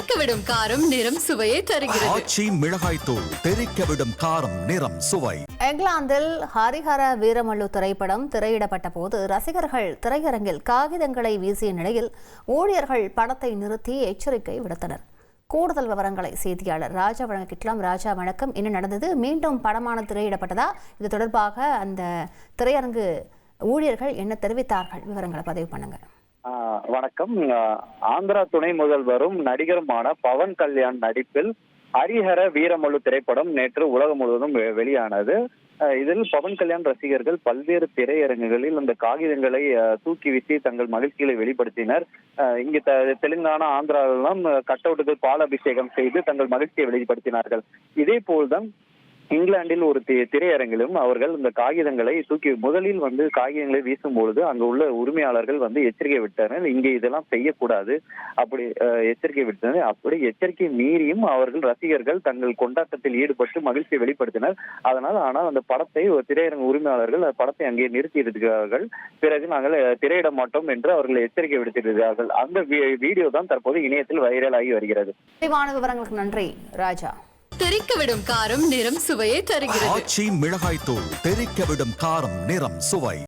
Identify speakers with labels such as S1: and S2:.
S1: தெறிக்கவிடும் காரம் நிறம் சுவையை தருகிறது.
S2: ஆச்சி மிளகாய் தூள் தெறிக்கவிடும் காரம் நிறம் சுவை.
S3: இங்கிலாந்தில் ஹரிஹர வீரமல்லு திரைப்படம் திரையிடப்பட்ட போது ரசிகர்கள் திரையரங்கில் காகிதங்களை வீசிய நிலையில் ஊழியர்கள் படத்தை நிறுத்தி எச்சரிக்கை விடுத்தனர். கூடுதல் விவரங்களை செய்தியாளர் ராஜா வழங்கிக்கலாம். ராஜா வணக்கம். என்ன நடந்தது? மீண்டும் படமான திரையிடப்பட்டதா? இது தொடர்பாக அந்த திரையரங்கு ஊழியர்கள் என்ன தெரிவித்தார்கள்? விவரங்களை பதிவு பண்ணுங்க.
S4: வணக்கம். ஆந்திரா துணை முதல்வரும் நடிகருமான பவன் கல்யாண் நடிப்பில் ஹரிஹர வீரமல்லு திரைப்படம் நேற்று உலகம் முழுவதும் வெளியானது. இதில் பவன் கல்யாண் ரசிகர்கள் பல்வேறு திரையரங்குகளில் அந்த காகிதங்களை தூக்கி வீசி தங்கள் மகிழ்ச்சிகளை வெளிப்படுத்தினர். இங்கு தெலுங்கானா, ஆந்திராவெல்லாம் கட் அவுட்டுகள் பால் அபிஷேகம் செய்து தங்கள் மகிழ்ச்சியை வெளிப்படுத்தினார்கள். இதே போல்தான் இங்கிலாந்தில் ஒரு திரையரங்கிலும் அவர்கள் இந்த காகிதங்களை முதலில் காகிதங்களை வீசும் பொழுது அங்கு உள்ள உரிமையாளர்கள் எச்சரிக்கை விட்டனர். இங்கே இதெல்லாம் செய்யக்கூடாது, அப்படி எச்சரிக்கை விட்டனர். அப்படி எச்சரிக்கை மீறியும் அவர்கள் ரசிகர்கள் தங்கள் கொண்டாட்டத்தில் ஈடுபட்டு மகிழ்ச்சியை வெளிப்படுத்தினர். ஆனால் அந்த படத்தை திரையரங்கு உரிமையாளர்கள் படத்தை அங்கே நிறுத்தி இருக்கிறார்கள். பிறகு நாங்கள் திரையிட மாட்டோம் என்று அவர்கள் எச்சரிக்கை விடுத்திருக்கிறார்கள். அந்த வீடியோ தான் தற்போது இணையத்தில் வைரல் ஆகி வருகிறது.
S3: விவரங்களுக்கு நன்றி ராஜா.
S1: தெறிக்கவிடும் காரம் நிறம் சுவையை தருகிறது.
S2: ஆச்சி மிளகாய் தூள் தெறிக்கவிடும் காரம் நிறம் சுவை.